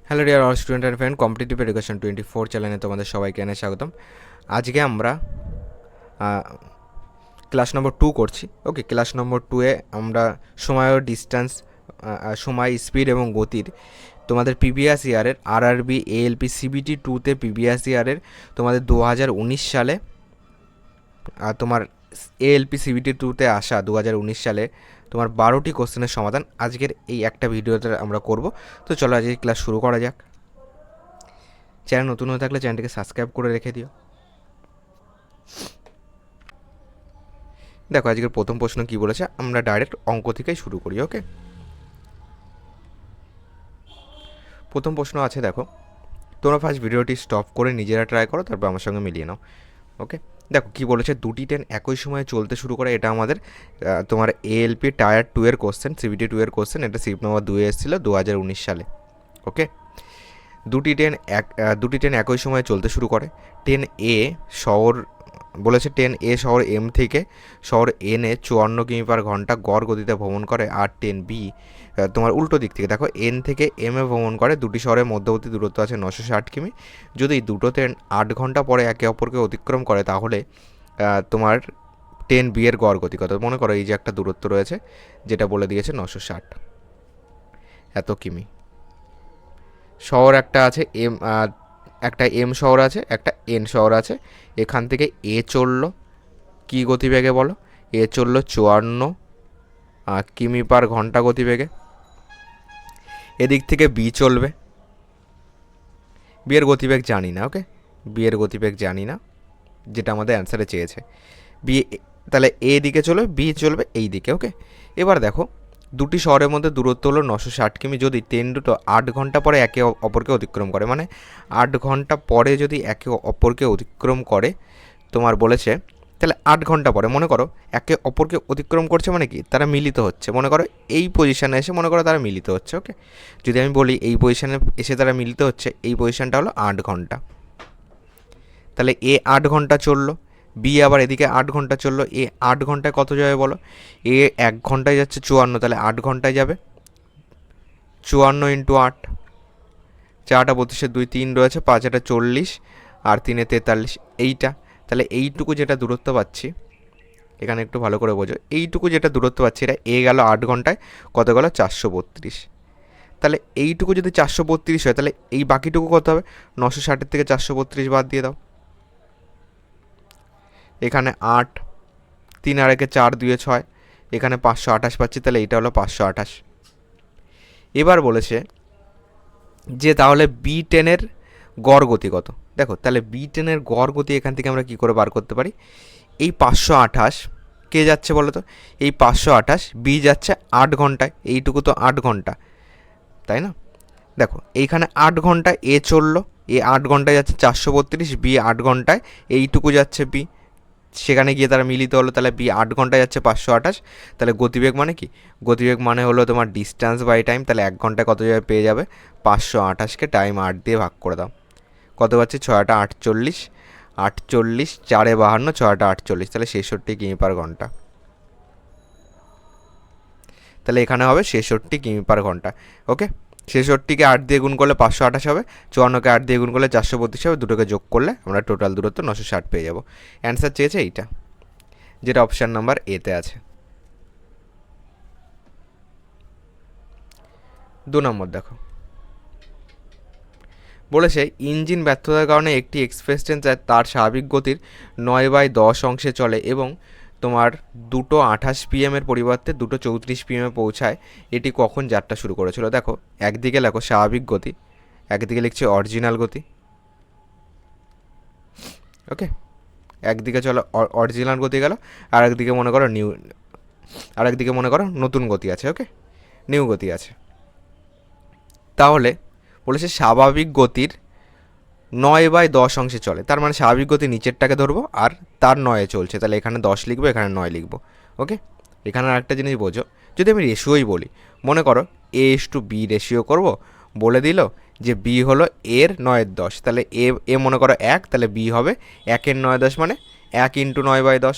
Hello dear all student and friend, competitive education 24 চ্যানেলে তোমাদের সবাইকে এনে স্বাগতম। আজকে আমরা ক্লাস নম্বর 2 করছি। ওকে, ক্লাস নম্বর 2-এ আমরা সময় ও ডিস্টেন্স, সময়, স্পিড এবং গতির তোমাদের প্রিভিয়াস ইয়ারের আরআরবি এএলপি সিবিটি 2-তে প্রিভিয়াস ইয়ারের তোমাদের 2019 সালে তোমার এএলপি সিবিটি 2-তে আসা 2019 সালে তোমার 12টি কোশ্চেনের সমাধান আজকের এই একটা ভিডিওতে আমরা করব। তো চলো আজকে ক্লাস শুরু করা যাক। চ্যানেল নতুন হয়ে থাকলে চ্যানেলটিকে সাবস্ক্রাইব করে রেখে দিও। দেখো আজকের প্রথম প্রশ্ন কি বলেছে, আমরা ডাইরেক্ট অঙ্ক থেকেই শুরু করি। ওকে, প্রথম প্রশ্ন আছে, দেখো তোমরা ফার্স্ট ভিডিওটি স্টপ করে নিজেরা ট্রাই করো, তারপর আমার সঙ্গে মিলিয়ে নাও। ওকে, দেখো কি বলেছে, দুটি ট্রেন একই সময়ে চলতে শুরু করে। এটা আমাদের তোমার এএলপি টায়ার 2 এর কোশ্চেন, সিবিটি 2 এর কোশ্চেন। এটা সিপ নম্বর 2 এসেছিল 2019 সালে। ওকে, দুটি ট্রেন একই সময়ে চলতে শুরু করে। ট্রেন এ শহর বলেছে, ট্রেন এ শহর এম থেকে শহর এনে 54 কিমি পার ঘন্টা গড় গতিতে ভ্রমণ করে। আর ট্রেন বি তোমার উল্টো দিক থেকে, দেখো এন থেকে এম এ ভ্রমণ করে। দুটি শহরের মধ্যবর্তী দূরত্ব আছে 960 কিমি। যদি দুটো ট্রেন 8 ঘন্টা পরে একে অপরকে অতিক্রম করে, তাহলে তোমার ট্রেন বি এর গড় গতি কত? মনে করো এই যে একটা দূরত্ব রয়েছে, যেটা বলে দিয়েছে 960 এত কিমি। শহর একটা আছে এম, একটা এম শহর আছে, একটা এন শহর আছে। এখান থেকে এ চললো কী গতিবেগে বলো? এ চললো 54 কিমি পার ঘন্টা গতিবেগে। এদিক থেকে বি চলবে, বি এর গতিবেগ জানি না। ওকে, বি এর গতিবেগ জানি না, যেটা আমাদের অ্যান্সারে চেয়েছে। বি তাহলে এ দিকে চলবে, বি চলবে এই দিকে। ওকে, এবার দেখো দুটি শহরের মধ্যে দূরত্ব হলো 960 কিমি। যদি ট্রেন দুটো 8 ঘন্টা পরে একে অপরকে অতিক্রম করে, মানে 8 ঘন্টা পরে যদি একে অপরকে অতিক্রম করে, তোমার বলেছে তাহলে 8 ঘন্টা পরে মনে করো একে অপরকে অতিক্রম করছে, মানে কি তারা মিলিত হচ্ছে। মনে করো এই পজিশানে এসে মনে করো তারা মিলিত হচ্ছে। ওকে, যদি আমি বলি এই পজিশানে এসে তারা মিলিত হচ্ছে, এই পজিশানটা হলো 8 ঘন্টা। তাহলে এ 8 ঘন্টা চললো, বি আবার এদিকে 8 ঘন্টা চললো। এ 8 ঘন্টায় কত যাবে বলো? এ 1 ঘন্টায় যাচ্ছে 54, তাহলে 8 ঘন্টায় যাবে 54 ইন্টু 8, 4টা 32, 2 3 রয়েছে, 5 এটা 40, আর 3 43 এইটা। তাহলে এইটুকু যেটা দূরত্ব পাচ্ছি, এখানে একটু ভালো করে বোঝো, এইটুকু যেটা দূরত্ব পাচ্ছি, এটা এ গেল 8 ঘন্টায় কত গেল? 432। তাহলে এইটুকু যদি 432 হয়, তাহলে এই বাকিটুকু কত হবে? 960 থেকে 432 বাদ দিয়ে দাও। এখানে 8, 3 আর 1 4, 2 6, এখানে 528 পাচ্ছি, তাহলে এইটা হলো 528। এবার বলেছে যে তাহলে বি টেনের গড় গতি কত? দেখো তাহলে বি টেনের গড় গতি এখান থেকে আমরা কী করে বার করতে পারি? এই 528 কে যাচ্ছে বলো তো? এই 528 বি যাচ্ছে 8 ঘন্টায়, এইটুকু তো 8 ঘন্টা, তাই না? দেখো এইখানে 8 ঘন্টায় এ চললো, এ 8 ঘন্টায় যাচ্ছে 432, বি 8 ঘন্টায় এইটুকু যাচ্ছে বি, সেখানে গিয়ে তারা মিলিত হলো। তাহলে বি 8 ঘন্টায় যাচ্ছে 528। তাহলে গতিবেগ মানে কি? গতিবেগ মানে হলো তোমার ডিস্ট্যান্স বাই টাইম। তাহলে 1 ঘন্টায় কত যাবে? পেয়ে যাবে 528কে টাইম 8 দিয়ে ভাগ করে দাও, কত পাচ্ছি? 6টা 48, 48 4 52, 6টা 48, তাহলে 66 কিমি পার ঘন্টা। তাহলে এখানে হবে 66 কিমি পার ঘন্টা। ওকে, 66কে 8 দিয়ে গুণ করলে 528 হবে, 54কে 8 দিয়ে গুণ করলে 432 হবে, দুটোকে যোগ করলে আমরা টোটাল দূরত্ব 960 পেয়ে যাব। অ্যান্সার চেয়েছে এইটা, যেটা অপশান নাম্বার এতে আছে। 2 নম্বর দেখো, বলেছে ইঞ্জিন ব্যর্থতার কারণে একটি এক্সপ্রেস ট্রেন তার স্বাভাবিক গতির 9/10 অংশে চলে এবং তোমার 2:28 PM এর পরিবর্তে 2:34 PM পৌঁছায়। এটি কখন যাত্রা শুরু করেছিল? দেখো একদিকে লেখো স্বাভাবিক গতি, একদিকে লিখছে অরিজিনাল গতি। ওকে, একদিকে চলো অরিজিনাল গতি গেল, আর একদিকে মনে করো নতুন গতি আছে। ওকে, নিউ গতি আছে। তাহলে বলেছে স্বাভাবিক গতির 9/10 অংশে চলে, তার মানে স্বাভাবিক গতি নিচেরটাকে ধরবো আর তার 9-এ চলছে, তাহলে এখানে 10 লিখবো, এখানে 9 লিখবো। ওকে, এখানে আরেকটা জিনিস বোঝো, যদি আমি রেশিওই বলি, মনে করো A/B রেশিও করব, বলে দিল যে বি হলো এর 9/10, তাহলে এ মনে করো 1, তাহলে বি হবে 1-এর 9/10, মানে 1 ইন্টু 9/10।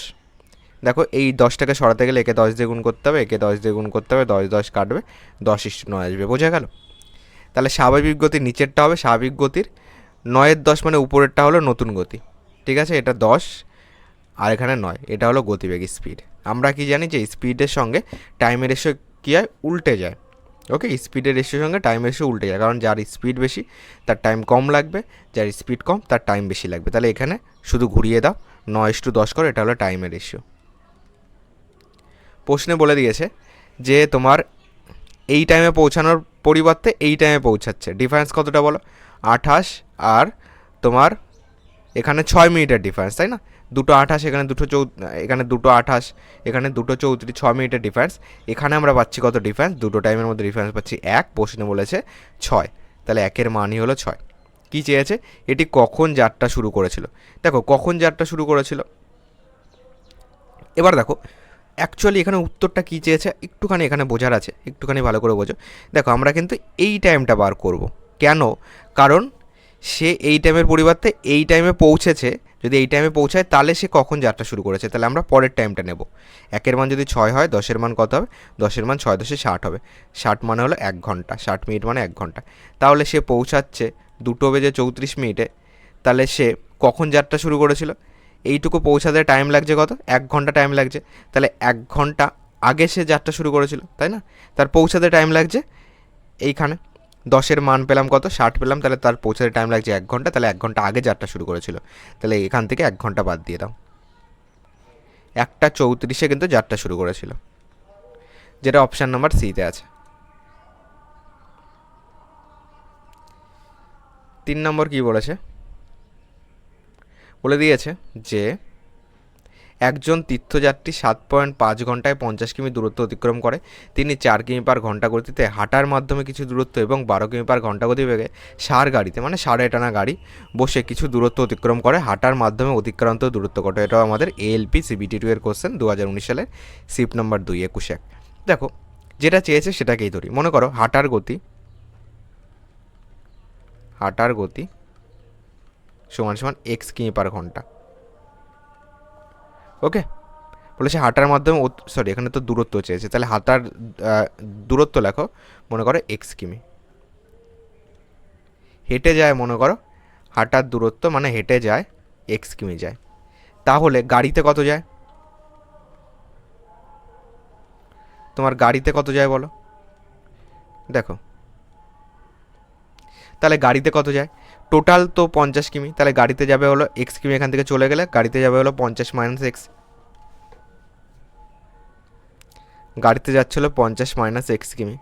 দেখো এই 10টাকে সরাতে গেলে একে 10 দিয়ে গুণ করতে হবে, একে 10 দিয়ে গুণ করতে হবে, 10 10 কাটবে, 10:9 আসবে। বোঝা গেল? তাহলে স্বাভাবিক গতির নিচেরটা হবে স্বাভাবিক গতির 9/10 মানে উপরেরটা হলো নতুন গতি, ঠিক আছে, এটা 10 আর এখানে 9, এটা হলো গতিবেগ স্পিড। আমরা কি জানি যে স্পিডের সঙ্গে টাইমের রেশিও কী হয়, উল্টে যায়। ওকে, স্পিডের রেশিওর সঙ্গে টাইমের রেশিও উল্টে যায়, কারণ যার স্পিড বেশি তার টাইম কম লাগবে, যার স্পিড কম তার টাইম বেশি লাগবে। তাহলে এখানে শুধু ঘুরিয়ে দাও, 9:10 করো, এটা হলো টাইমের রেশিও। প্রশ্নে বলে দিয়েছে যে তোমার এই টাইমে পৌঁছানোর পরিবর্তে এই টাইমে পৌঁছাচ্ছে, ডিফারেন্স কতটা বলো, 28 আর তোমার এখানে 6 মিনিটের ডিফারেন্স, তাই না, 2:28, এখানে 2:28, এখানে 2:34, 6 মিনিটের ডিফারেন্স। এখানে আমরা পাচ্ছি কত ডিফারেন্স, দুটো টাইমের মধ্যে ডিফারেন্স পাচ্ছি 1, প্রশ্নে বলেছে 6, তাহলে 1-এর মানই হলো 6। কী চেয়েছে, এটি কখন যাত্রা শুরু করেছিল। দেখো কখন যাত্রা শুরু করেছিল, এবার দেখো অ্যাকচুয়ালি এখানে উত্তরটা কী চেয়েছে একটুখানি এখানে বোঝার আছে, একটুখানি ভালো করে বোঝো। দেখো আমরা কিন্তু এই টাইমটা বার করব, কেন, কারণ সে এই টাইমের পরিবর্তে এই টাইমে পৌঁছেছে, যদি এই টাইমে পৌঁছায় তাহলে সে কখন যাত্রা শুরু করেছে, তাহলে আমরা পরের টাইমটা নেব। 1-এর মান যদি 6 হয়, 10-এর মান কত হবে, 10-এর মান 6×10=60 হবে, 60 মানে হলো 1 ঘন্টা, 60 মিনিট মানে 1 ঘন্টা। তাহলে সে পৌঁছাচ্ছে 2:34 তাহলে সে কখন যাত্রা শুরু করেছিল, এইটুকু পৌঁছাতে টাইম লাগছে কত, 1 ঘন্টা টাইম লাগছে, তাহলে 1 ঘন্টা আগে সে যাত্রা শুরু করেছিল, তাই না, তার পৌঁছাতে টাইম লাগছে এইখানে 10-এর মান পেলাম কত, 60 পেলাম, তাহলে তার পৌঁছাতে টাইম লাগছে 1 ঘন্টা, তাহলে 1 ঘন্টা আগে যাত্রা শুরু করেছিল, তাহলে এখান থেকে 1 ঘন্টা বাদ দিয়ে দাও, 1:34 কিন্তু যাত্রা শুরু করেছিল, যেটা অপশান নাম্বার সিতে আছে। 3 নম্বর কী বলেছে, বলে দিয়েছে যে একজন তীর্থযাত্রী 7.5 ঘন্টায় 50 কিমি দূরত্ব অতিক্রম করে। তিনি 4 কিমি/ঘন্টা গতিতে হাঁটার মাধ্যমে কিছু দূরত্ব এবং 12 কিমি/ঘন্টা গতিবেগে সার গাড়িতে, মানে সাড়ে টানা গাড়ি বসে কিছু দূরত্ব অতিক্রম করে। হাঁটার মাধ্যমে অতিক্রান্ত দূরত্ব কত, এটাও আমাদের এএলপি CBT2 এর কোশ্চেন, 2019 সালের শিফট নাম্বার 2 21 দেখো যেটা চেয়েছে সেটাকেই ধরি। মনে করো হাঁটার গতি সমান সমান x কিমি/ঘন্টা। ওকে, বলেছে হাঁটার মাধ্যমে, সরি এখানে তো দূরত্ব চেয়েছে, তাহলে হাঁটার দূরত্ব লেখো, মনে করো x কিমি। হেঁটে যায়, মনে করো হাঁটার দূরত্ব মানে হেঁটে যায় x কিমি যায়। তাহলে গাড়িতে কত যায়, তোমার গাড়িতে কত যায় বলো, দেখো তাহলে গাড়িতে কত যায়, টোটাল তো 50 কিমি, তাহলে গাড়িতে যাবে হলো x কিমি, এখান থেকে চলে গেলে গাড়িতে যাবে হলো 50 - x, গাড়িতে যাচ্ছিল 50 - x কিমি,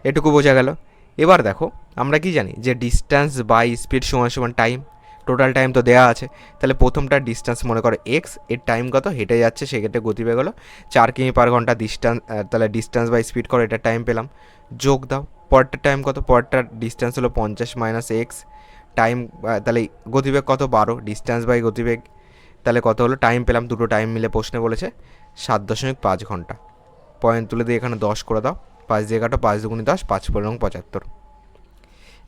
এটুকু বোঝা গেল। এবার দেখো আমরা কি জানি যে ডিস্ট্যান্স বাই স্পিড সমান সমান টাইম, টোটাল টাইম তো দেওয়া আছে, তাহলে প্রথমটা ডিস্ট্যান্স মনে করো x, এর টাইম কত, হেঁটে যাচ্ছে, সেক্ষেত্রে গতিবেগ হলো 4 কিমি/ঘন্টা ডিস্ট্যান্স, তাহলে ডিস্ট্যান্স বাই স্পিড করো, এটা টাইম পেলাম, যোগ দাও পরেরটার টাইম কত, পরেরটার ডিস্ট্যান্স হলো 50 - x, টাইম তাহলে গতিবেগ কত 12, ডিস্ট্যান্স বাই গতিবেগ, তাহলে কত হলো, টাইম পেলাম, দুটো টাইম মিলে প্রশ্নে বলেছে 7.5 ঘন্টা। পয়েন্ট তুলে দিয়ে এখানে 10 করে দাও, 5 দিয়ে কাটো, 5 দুগুণে 10, 5×4 = 75।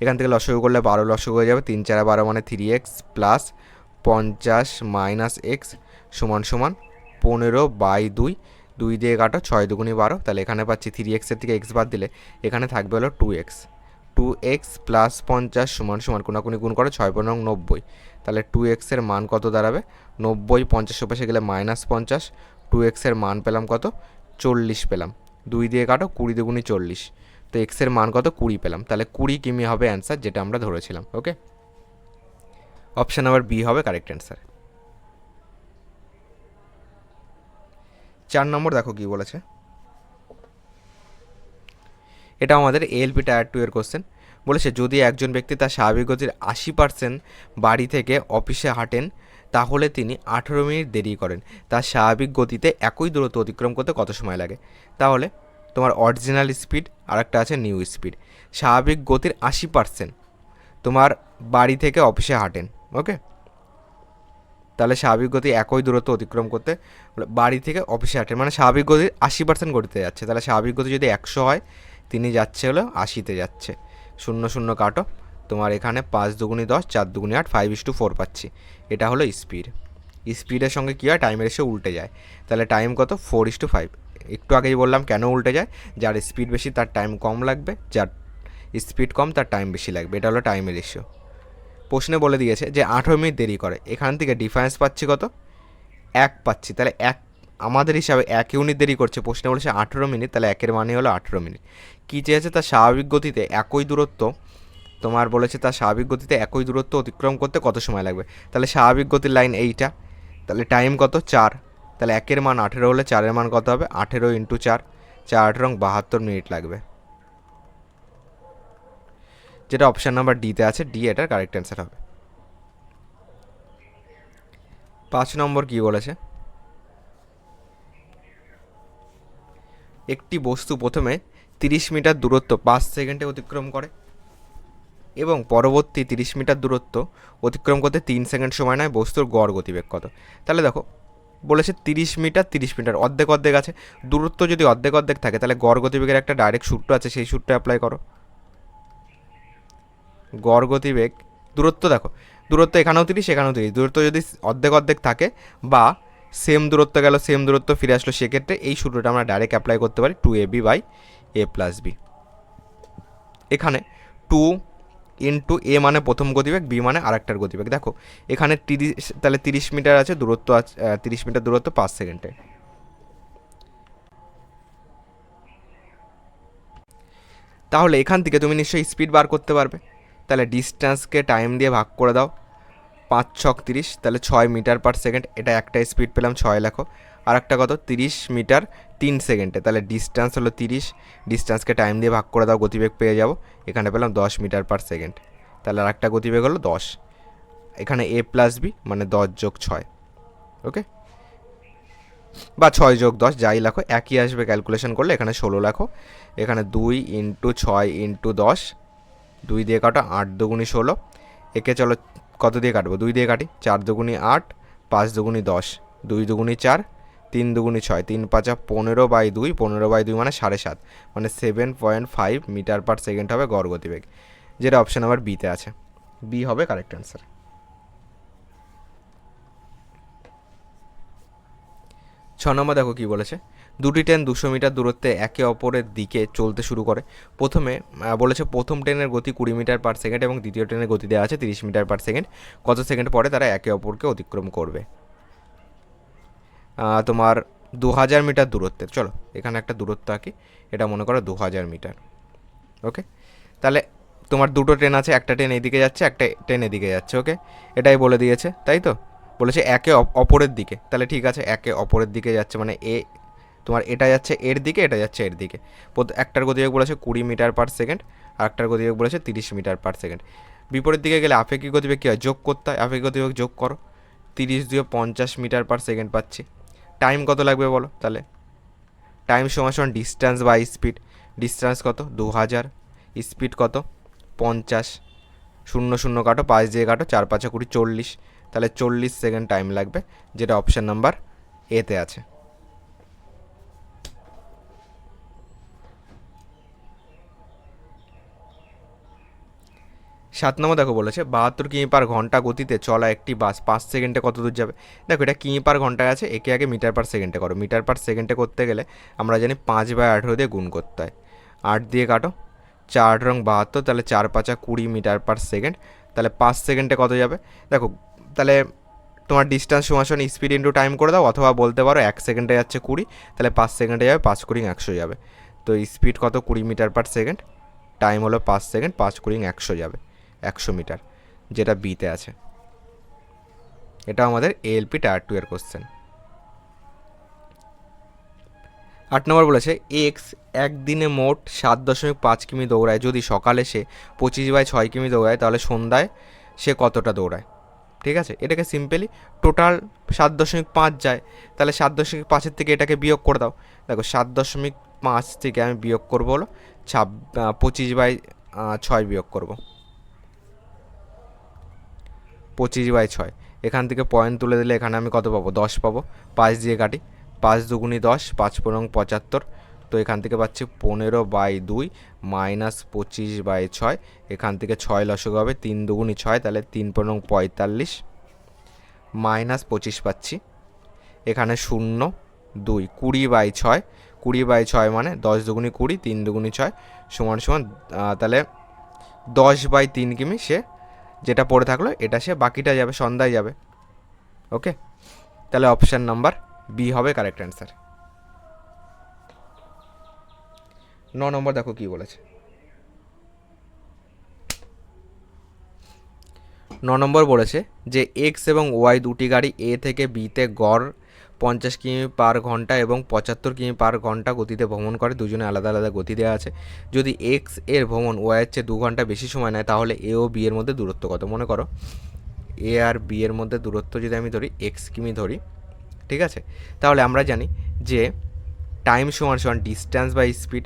এখান থেকে লসাগু করলে 12 লসাগু হয়ে যাবে, 3 × 4 = 12 মানে 3x প্লাস 50 - x সমান সমান 15/2, 2 দিয়ে কাটো, 6 দুগুণে 12, তাহলে এখানে পাচ্ছি 3x এর থেকে x বাদ দিলে এখানে থাকবে হলো 2x প্লাস 50 সমান সমান কোনাকুনি গুণ করো, 6×9 = 90, তাহলে 2x এর মান কত দাঁড়াবে 90, 50 পাশে গেলে -50, 2x এর মান পেলাম কত 40 পেলাম, 2 দিয়ে কাটো, 20 দুগুণে 40, তো x এর মান কত 20 পেলাম, তাহলে 20 কিমি হবে অ্যান্সার, যেটা আমরা ধরেছিলাম। ওকে, অপশান নাম্বার বি হবে কারেক্ট অ্যান্সার। 4 নম্বর দেখো কি বলেছে, এটা আমাদের এএলপি টায়ার 2 এর কোশ্চেন। বলেছে যদি একজন ব্যক্তি তার স্বাভাবিক গতির 80% বাড়ি থেকে অফিসে হাঁটেন, তাহলে তিনি 18 মিনিট দেরি করেন, তার স্বাভাবিক গতিতে একই দূরত্ব অতিক্রম করতে কত সময় লাগে। তাহলে তোমার অরিজিনাল স্পিড আর একটা আছে নিউ স্পিড, স্বাভাবিক গতির 80% তোমার বাড়ি থেকে অফিসে হাঁটেন, ওকে, তাহলে স্বাভাবিক গতি একই দূরত্ব অতিক্রম করতে, বাড়ি থেকে অফিসে হাঁটেন মানে স্বাভাবিক গতির 80% গতিতে যাচ্ছে, তাহলে স্বাভাবিক গতি যদি 100 হয়, তিনি যাচ্ছে হলো 80-তে যাচ্ছে, 0 কাটো, তোমার এখানে 5 দুগুণে 10, 4 দুগুণে 8, 5:4 পাচ্ছি, এটা হলো স্পিড। স্পিডের সঙ্গে কী হয়, টাইমের এসে উল্টে যায়, তাহলে টাইম কত 4:5। একটু আগেই বললাম কেন উল্টে যায়, যার স্পিড বেশি তার টাইম কম লাগবে, যার স্পিড কম তার টাইম বেশি লাগবে, এটা হলো টাইমের রেশিও। প্রশ্নে বলে দিয়েছে যে 18 মিনিট দেরি করে, এখান থেকে ডিফারেন্স পাচ্ছি কত, 1 পাচ্ছি, তাহলে 1 আমাদের হিসাবে 1 ইউনিট দেরি করছে, প্রশ্নে বলেছে 18 মিনিট, তাহলে 1-এর মানে হলো 18 মিনিট। কী চেয়েছে, তার স্বাভাবিক গতিতে একই দূরত্ব, তোমার বলেছে তার স্বাভাবিক গতিতে একই দূরত্ব অতিক্রম করতে কত সময় লাগবে। তাহলে স্বাভাবিক গতির লাইন এইটা, তাহলে টাইম কত 4, তাহলে 1-এর মান 18 হলে 4-এর মান কত হবে, 18 × 4, 4 × 72 মিনিট লাগবে, যেটা অপশান নাম্বার ডিতে আছে, ডি এটার কারেক্ট অ্যান্সার হবে। 5 নম্বর কী বলেছে, একটি বস্তু প্রথমে 30 মিটার দূরত্ব 5 সেকেন্ডে অতিক্রম করে এবং পরবর্তী 30 মিটার দূরত্ব অতিক্রম করতে 3 সেকেন্ড সময় নেয়, বস্তুর গড় গতিবেগ কত। তাহলে দেখো বলেছে 30 মিটার 30 মিটার, অর্ধেক অর্ধেক আছে, দূরত্ব যদি অর্ধেক অর্ধেক থাকে তাহলে গড় গতিবেগের একটা ডাইরেক্ট সূত্র আছে, সেই সূত্রটা অ্যাপ্লাই করো। গড় গতিবেগ, দূরত্ব দেখো, দূরত্ব এখানেও 30 এখানেও 30, দূরত্ব যদি অর্ধেক অর্ধেক থাকে বা সেম দূরত্ব গেল সেম দূরত্ব ফিরে আসলো, সেক্ষেত্রে এই সূত্রটা আমরা ডাইরেক্ট অ্যাপ্লাই করতে পারি, 2ab/a+b। এখানে 2 × a মানে প্রথম গতিবেগ, b মানে আরেকটার গতিবেগ। দেখো এখানে 30, তাহলে 30 মিটার আছে দূরত্ব, আছে 30 মিটার দূরত্ব 5 সেকেন্ডে। তাহলে এখান থেকে তুমি নিশ্চয়ই স্পিড বার করতে পারবে, তাহলে ডিস্ট্যান্সকে টাইম দিয়ে ভাগ করে দাও, 5 × 6 = 30, তাহলে 6 মিটার/সেকেন্ড, এটা একটা স্পিড পেলাম 6 লেখো, আর একটা কত 30 মিটার 3 সেকেন্ডে, তাহলে ডিস্ট্যান্স হলো 30, ডিস্ট্যান্সকে টাইম দিয়ে ভাগ করে দাও, গতিবেগ পেয়ে যাবো, এখানে পেলাম 10 মিটার/সেকেন্ড, তাহলে আর একটা গতিবেগ হলো 10, এখানে a+b মানে 10 + 6, ওকে, বা 6 + 10 যাই লেখো একই আসবে, ক্যালকুলেশন করলে এখানে 16 লেখো, এখানে 2 × 6 × 10, 2 দিয়ে কাটো, 8 × 2 = 16, একে চলো কত দিয়ে কাটবো, 2 দিয়ে কাটি, 4 × 2 = 8, 5 × 2 = 10, 2 × 2 = 4, 3 × 2 = 6, 3 × 5 = 15/2, 15/2 মানে 7.5, মানে 7.5 মিটার/সেকেন্ড হবে গড় গতিবেগ, যেটা অপশান নাম্বার বিতে আছে, বি হবে কারেক্ট অ্যান্সার। 6 নম্বর দেখো কী বলেছে, দুটি ট্রেন 200 মিটার দূরত্বে একে অপরের দিকে চলতে শুরু করে, প্রথমে বলেছে প্রথম ট্রেনের গতি 20 মিটার/সেকেন্ড এবং দ্বিতীয় ট্রেনের গতি দেওয়া আছে 30 মিটার/সেকেন্ড, কত সেকেন্ড পরে তারা একে অপরকে অতিক্রম করবে। তোমার 2000 মিটার দূরত্বের, চলো এখানে একটা দূরত্ব আঁকি, এটা মনে করো 2000 মিটার, ওকে, তাহলে তোমার দুটো ট্রেন আছে, একটা ট্রেন এদিকে যাচ্ছে একটা ট্রেন এদিকে যাচ্ছে, ওকে, এটাই বলে দিয়েছে, তাই তো বলেছে একে অপরের দিকে, তাহলে ঠিক আছে একে অপরের দিকে যাচ্ছে, মানে এ তোমার এটা যাচ্ছে এর দিকে, এটা যাচ্ছে এর দিকে, একটার গতিবেগ বলেছে 20 মিটার/সেকেন্ড আর একটার গতিবেগ বলেছে 30 মিটার/সেকেন্ড। বিপরীত দিকে গেলে আপেক্ষিক গতিবেগ কী হয়, যোগ করতে হয়, আপেক্ষিক গতিবেগ যোগ করো, 30 × 2 = 50 মিটার/সেকেন্ড পাচ্ছি। টাইম কত লাগবে বলো, তাহলে টাইম সমান ডিস্ট্যান্স বাই স্পিড, ডিস্ট্যান্স কত 2000, স্পিড কত 50, 0 0 কাটো, 5 দিয়ে কাটো, 4 × 5 = 20, 40, তাহলে 40 সেকেন্ড টাইম লাগবে, যেটা অপশান নাম্বার এতে আছে। সাত নম্বর দেখো বলেছে 72 কিমি/ঘন্টা গতিতে চলা একটি বাস 5 সেকেন্ডে কত দূর যাবে। দেখো এটা কিমি/ঘন্টায় আছে, একে আগে মিটার/সেকেন্ডে করো, মিটার/সেকেন্ডে করতে গেলে আমরা জানি 5/18 দিয়ে গুণ করতে হয়, 8 দিয়ে কাটো, 4 × 72, তাহলে 4 × 5 = 20 মিটার/সেকেন্ড, তাহলে 5 সেকেন্ডে কত যাবে। দেখো তাহলে তোমার ডিস্ট্যান্স সমান স্পিড ইন্টু টাইম করে দাও, অথবা বলতে পারো 1 সেকেন্ডে যাচ্ছে 20, তাহলে 5 সেকেন্ডে যাবে, 5 × 20 = 100 যাবে। তো স্পিড কত 20 মিটার/সেকেন্ড, টাইম হলো 5 সেকেন্ড, 5 × 20 = 100 যাবে, 100 মিটার, যেটা বিতে আছে। এটা আমাদের এএলপি টায়ার 2 এর কোশ্চেন। 8 নম্বর বলেছে এক্স একদিনে মোট 7.5 কিমি দৌড়ায়, যদি সকালে সে 25/6 কিমি দৌড়ায় তাহলে সন্ধ্যায় সে কতটা দৌড়ায়। ঠিক আছে, এটাকে সিম্পলি টোটাল 7.5 যায়, তাহলে 7.5-এর থেকে এটাকে বিয়োগ করে দাও। দেখো 7.5 থেকে আমি বিয়োগ করবো হলো 25/6 বিয়োগ করবো, 25/6, এখান থেকে পয়েন্ট তুলে দিলে এখানে আমি কত পাবো, 10 পাবো, 5 দিয়ে কাটি, 5 × 2 = 10, 5 × 5 = 75, তো এখান থেকে পাচ্ছি 15/2 মাইনাস 25/6, এখান থেকে 6 লসগু হবে, 3 × 2 = 6, তাহলে 3 × 5 = 45, মাইনাস 25 পাচ্ছি, এখানে 0 2, 20/6, 20/6 মানে 10 × 2 = 20, 3 × 2 = 6 সমান তাহলে 10/3 কিমি সে যেটা পড়ে থাকলো এটা সে বাকিটা যাবে, সন্ধ্যায় যাবে। ওকে, তাহলে অপশান নাম্বার বি হবে কারেক্ট অ্যান্সার। 9 নম্বর দেখো কি বলেছে। 9 নম্বর বলেছে যে এক্স এবং ওয়াই দুটি গাড়ি এ থেকে বিতে গড় 50 কিমি পার ঘন্টা এবং 75 কিমি পার ঘন্টা গতিতে ভ্রমণ করে, দুজনে আলাদা আলাদা গতি দেওয়া আছে। যদি এক্স এর ভ্রমণ ওয়াইয়ের চেয়ে 2 ঘন্টা বেশি সময় নেয় তাহলে এ ও বি এর মধ্যে দূরত্ব কত? মনে করো এ আর বি এর মধ্যে দূরত্ব যদি আমি ধরি এক্স কিমি ধরি, ঠিক আছে, তাহলে আমরা জানি যে টাইম সমান সমান ডিস্ট্যান্স বাই স্পিড।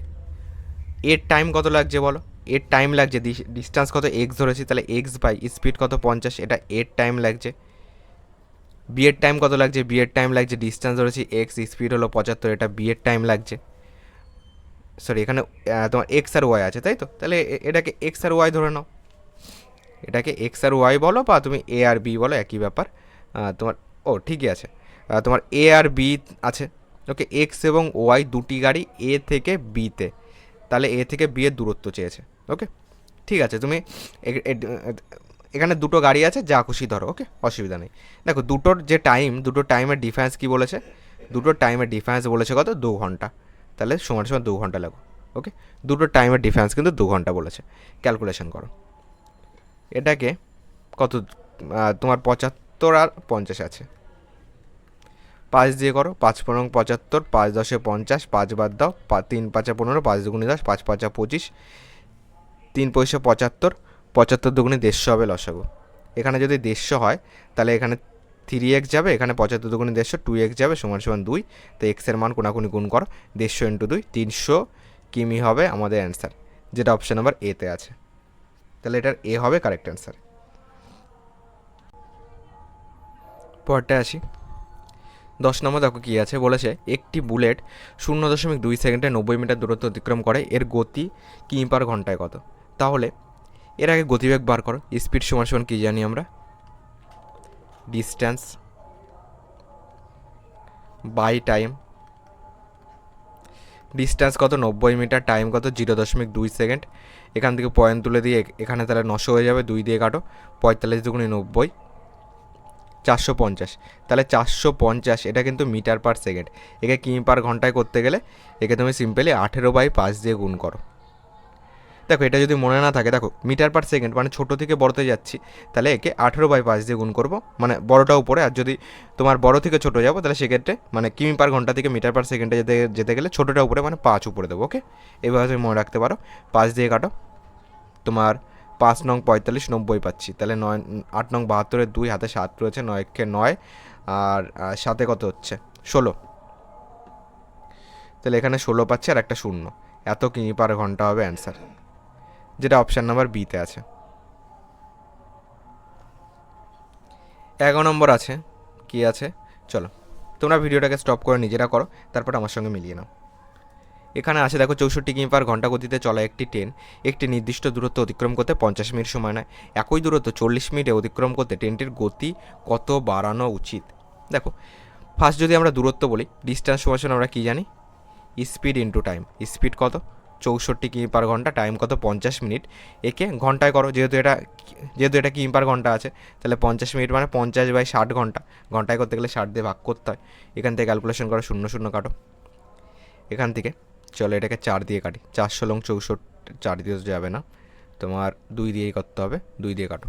এর টাইম কত লাগছে বলো? এর টাইম লাগছে, ডিস্ট্যান্স কত এক্স ধরেছি, তাহলে এক্স বাই স্পিড কত 50, এটা এর টাইম লাগছে। বি এর টাইম কত লাগছে? বি এর টাইম লাগছে, ডিস্ট্যান্স ধরেছি এক্স, স্পিড হলো 75, এটা বি এর টাইম লাগছে। সরি, এখানে তোমার এক্স আর ওয়াই আছে তাই তো, তাহলে এটাকে এক্স আর ওয়াই ধরে নাও, এটাকে এক্স আর ওয়াই বলো বা তুমি এ আর বি বলো, একই ব্যাপার তোমার। ও ঠিকই আছে, তোমার এ আর বি আছে। ওকে, এক্স এবং ওয়াই দুটি গাড়ি এ থেকে বিতে, তাহলে এ থেকে বি এর দূরত্ব চেয়েছে। ওকে, ঠিক আছে, তুমি এখানে দুটো গাড়ি আছে, যা খুশি ধরো। ওকে, অসুবিধা নেই। দেখো দুটোর যে টাইম, দুটো টাইমের ডিফারেন্স কী বলেছে? দুটো টাইমের ডিফারেন্স বলেছে কত? 2 ঘন্টা। তাহলে সমান সমান 2 ঘন্টা লাগো। ওকে, দুটো টাইমের ডিফারেন্স কিন্তু 2 ঘন্টা বলেছে। ক্যালকুলেশন করো এটাকে, কত তোমার 75 আর 50 আছে, 5 দিয়ে করো, 5 পনেরো 75, 5 10 50, 5 বাদ দাও, 3 5 15, 5 দুগুণে 10, 5 5 25, 3 পয়সা 75, 75 দুগুণে 150 হবে লসাগু। এখানে যদি 150 হয় তাহলে এখানে 3x যাবে, এখানে 75 দুগুণে 150, 2x যাবে, সমান সমান 2। তো এক্সের মান কোনাকুনি গুণ করো, 150 ইন্টু 2, 300 কিমি হবে আমাদের অ্যান্সার, যেটা অপশান নাম্বার এতে আছে। তাহলে এটার এ হবে কারেক্ট অ্যান্সার। পরটা আসি, 10 নম্বর দেখো কী আছে বলেছে, একটি বুলেট 0.2 সেকেন্ডে 90 মিটার দূরত্ব অতিক্রম করে, এর গতি কিমি পার ঘন্টায় কত? তাহলে এর আগে গতিবেগ বার করো। স্পিড সমান সমান কী জানি আমরা? Distance by time. ডিস্ট্যান্স কত? 90 মিটার, টাইম কত? 0.2 সেকেন্ড। এখান থেকে পয়েন্ট তুলে দিয়ে এখানে তাহলে 900 হয়ে যাবে, 2 দিয়ে কাটো, 45 দুগুণে 90, 450। তাহলে 450 এটা কিন্তু মিটার পার সেকেন্ড, একে কিমি পার ঘন্টায় করতে গেলে একে তুমি সিম্পলি 18/5 দিয়ে গুণ করো। দেখো এটা যদি মনে না থাকে, দেখো মিটার পার সেকেন্ড মানে ছোটো থেকে বড়তে যাচ্ছি, তাহলে একে 18/5 দিয়ে গুণ করবো, মানে বড়োটা উপরে। আর যদি তোমার বড় থেকে ছোটো যাবো তাহলে সেক্ষেত্রে মানে কিমি পার ঘন্টা থেকে মিটার পার সেকেন্ডে যেতে গেলে ছোটোটা উপরে মানে 5 উপরে দেবো। ওকে, এভাবে তুমি মনে রাখতে পারো। 5 দিয়ে কাটো, তোমার 5 নং 45, 90 পাচ্ছি। তাহলে 8 নং 72, 2 হাতে 7 রয়েছে, 9 9, আর 7 কত হচ্ছে? 16। তাহলে এখানে 16 পাচ্ছি আর একটা 0, এত কিমি পার ঘন্টা হবে অ্যান্সার, যেটা অপশান নাম্বার বিতে আছে। 11 নম্বর আছে, কি আছে চলো তোমরা ভিডিওটাকে স্টপ করে নিজেরা করো, তারপর আমার সঙ্গে মিলিয়ে নাও। এখানে আছে দেখো 64 কিমি পার ঘন্টা গতিতে চলা একটি ট্রেন একটি নির্দিষ্ট দূরত্ব অতিক্রম করতে 50 মিনিট সময় নেয়। একই দূরত্ব 40 মিনিটে অতিক্রম করতে ট্রেনটির গতি কত বাড়ানো উচিত? দেখো ফার্স্ট যদি আমরা দূরত্ব বলি, ডিস্ট্যান্স সমান আমরা কী জানি? Speed into time. স্পিড কত? 64 কিমি পার ঘন্টা, টাইম কত? 50 মিনিট। একে ঘন্টায় করো, যেহেতু এটা কিমি পার ঘন্টা আছে, তাহলে 50 মিনিট মানে 50/60 ঘন্টা। ঘন্টায় করতে গেলে 60 দিয়ে ভাগ করতে হয়। এখান থেকে ক্যালকুলেশন করো, 0 0 কাটো। এখান থেকে চলো এটাকে 4 দিয়ে কাটি, 4 লং 64, 4 দিয়ে তো যাবে না, তোমার 2 দিয়েই করতে হবে, 2 দিয়ে কাটো।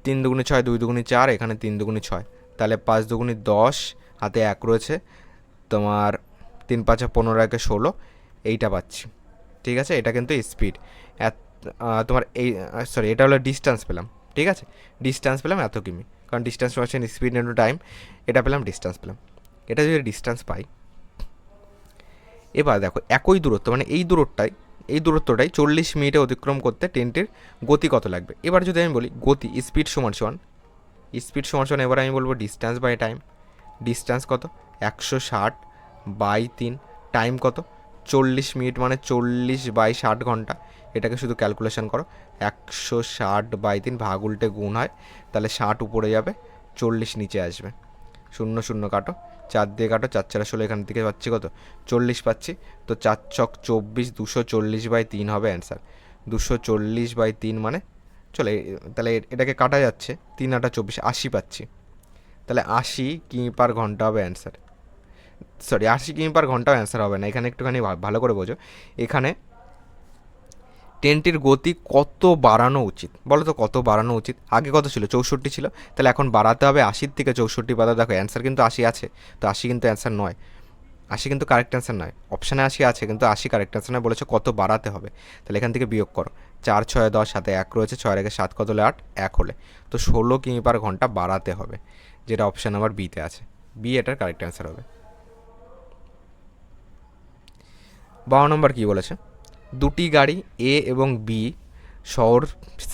3 দুগুণে 6, 2 দুগুণে 4, এখানে 3 দুগুণে 6, তাহলে 5 দুগুণে 10, হাতে 1 রয়েছে, তোমার 3 5 15, 1 16, এইটা পাচ্ছি। ঠিক আছে, এটা কিন্তু স্পিড। তোমার এই সরি এটা হলো ডিস্ট্যান্স পেলাম। ঠিক আছে, ডিস্ট্যান্স পেলাম এত কিমি, কারণ ডিস্ট্যান্স পাচ্ছেন স্পিড ইন্টু টাইম, এটা পেলাম ডিস্ট্যান্স পেলাম। এটা যদি ডিস্ট্যান্স পাই, এবার দেখো একই দূরত্ব মানে এই দূরত্বটাই 40 মিনিটে অতিক্রম করতে ট্রেনটির গতি কত লাগবে? এবার যদি আমি বলি গতি স্পিড সমান এবার আমি বলবো ডিস্ট্যান্স বাই টাইম। ডিস্ট্যান্স কত? 160/3, টাইম কত? 40 মিনিট মানে 40/60 ঘন্টা। এটাকে শুধু ক্যালকুলেশন করো, 160/3 ভাগ উল্টে গুণ হয়, তাহলে 60 উপরে যাবে, 40 নিচে আসবে, 0 0 কাটো, 4 দিয়ে কাটো, 4 4 16, এখান থেকে পাচ্ছি কত? 40 পাচ্ছি। তো 4 ছক 24, 240/3 হবে অ্যান্সার। 240/3 মানে চলে, তাহলে এটাকে কাটা যাচ্ছে, 3 8 24, 80 পাচ্ছি। তাহলে 80 কিমি পার ঘন্টা হবে অ্যান্সার। সরি, 80 কিমি পার ঘন্টাও অ্যান্সার হবে না, এখানে একটুখানি ভালো করে বোঝো। এখানে ট্রেনটির গতি কত বাড়ানো উচিত বলো তো, কত বাড়ানো উচিত? আগে কত ছিল? 64 ছিল, তাহলে এখন বাড়াতে হবে 80 থেকে 64 বাদা। দেখো অ্যান্সার কিন্তু 80 আছে, তো 80 কিন্তু অ্যান্সার নয়, 80 কিন্তু কারেক্ট অ্যান্সার নয়। অপশানে 80 আছে কিন্তু 80 কারেক্ট অ্যান্সার নয়, বলেছে কত বাড়াতে হবে। তাহলে এখান থেকে বিয়োগ করো, 4 6 10, সাথে 1 রয়েছে, 6 রেখে 7 কত হলে 8, 1 হলে, তো 16 কিমি পার ঘন্টা বাড়াতে হবে, যেটা অপশান নাম্বার বিতে আছে। বি এটার কারেক্ট অ্যান্সার হবে। 12 নম্বর কী বলেছে? দুটি গাড়ি এ এবং বি শহর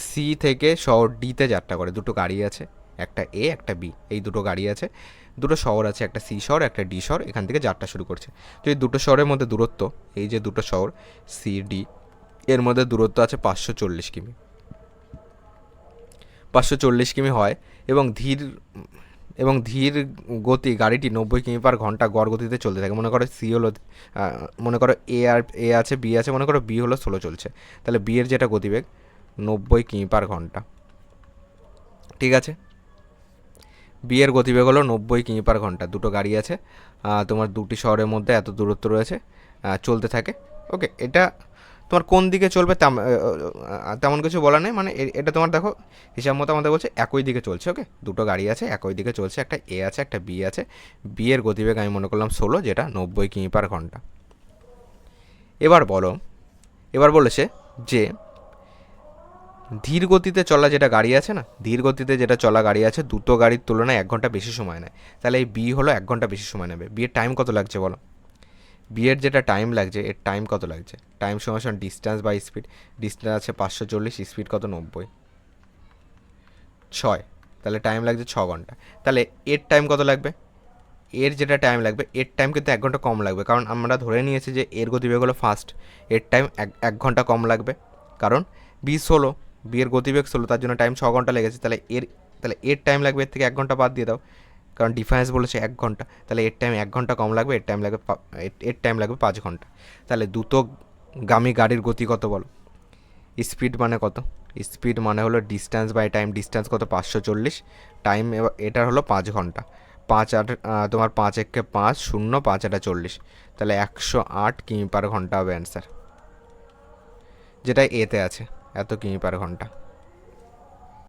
সি থেকে শহর ডিতে যাত্রা করে। দুটো গাড়ি আছে, একটা এ একটা বি, এই দুটো গাড়ি আছে, দুটো শহর আছে, একটা সি শহর একটা ডি শহর, এখান থেকে যাত্রা শুরু করছে। যদি দুটো শহরের মধ্যে দূরত্ব, এই যে দুটো শহর সি ডি, এর মধ্যে দূরত্ব আছে 540 কিমি, 540 কিমি হয়, এবং ধীর গতি গাড়িটি 90 কিমি পার ঘন্টা গড় গতিতে চলতে থাকে। মনে করো সি হলো, মনে করো এ আছে বি আছে, মনে করো বি হলো 16 চলছে, তাহলে বি এর যেটা গতিবেগ 90 কিমি পার ঘন্টা, ঠিক আছে? বি এর গতিবেগ হলো 90 কিমি পার ঘন্টা। দুটো গাড়ি আছে, তোমার দুটি শহরের মধ্যে এত দূরত্ব রয়েছে, চলতে থাকে। ওকে, এটা তোমার কোন দিকে চলবে তেমন কিছু বলা নেই, মানে এটা তোমার দেখো হিসাব মতো আমাদের বলছে একই দিকে চলছে। ওকে, দুটো গাড়ি আছে একই দিকে চলছে, একটা এ আছে একটা বি আছে, বি এর গতিবেগ আমি মনে করলাম 16, যেটা 90 কিমি পার ঘন্টা। এবার বলেছে যে ধীর গতিতে চলা যেটা গাড়ি আছে না, ধীর গতিতে যেটা চলা গাড়ি আছে, দুটো গাড়ির তুলনায় 1 ঘন্টা বেশি সময় নেয়। তাহলে এই বি হলো 1 ঘন্টা বেশি সময় নেবে। বি এর টাইম কত লাগছে বলো? বি এর যেটা টাইম লাগছে, এর টাইম কত লাগছে? টাইম সমান ডিস্টেন্স বাই স্পিড। ডিস্টেন্স আছে 540, স্পিড কত? 90, 6, তাহলে টাইম লাগছে 6 ঘন্টা। তাহলে এর টাইম কত লাগবে? এর যেটা টাইম লাগবে, এর টাইম কিন্তু 1 ঘন্টা কম লাগবে, কারণ আমরা ধরে নিয়েছি যে এর গতিবেগ হলো ফাস্ট, এর টাইম 1 ঘন্টা কম লাগবে, কারণ বি 16, বি এর গতিবেগ 16, তার জন্য টাইম 6 ঘন্টা লেগেছে। তাহলে এর টাইম লাগবে, এর থেকে 1 ঘন্টা বাদ দিয়ে দাও, কারণ ডিফারেন্স বলেছে 1 ঘন্টা, তাহলে এর টাইম 1 ঘন্টা কম লাগবে, এর টাইম লাগবে 5 ঘন্টা। তাহলে দ্রুতগামী গাড়ির গতি কত বলো? স্পিড মানে কত? স্পিড মানে হলো ডিস্টেন্স বাই টাইম। ডিস্টেন্স কত? 540, টাইম এটার হলো 5 ঘন্টা। 5 8, তোমার 5 1 5, 0 5 8 40, তাহলে 108 কিমি পার ঘন্টা হবে অ্যান্সার, যেটা এতে আছে, এত কিমি পার ঘন্টা।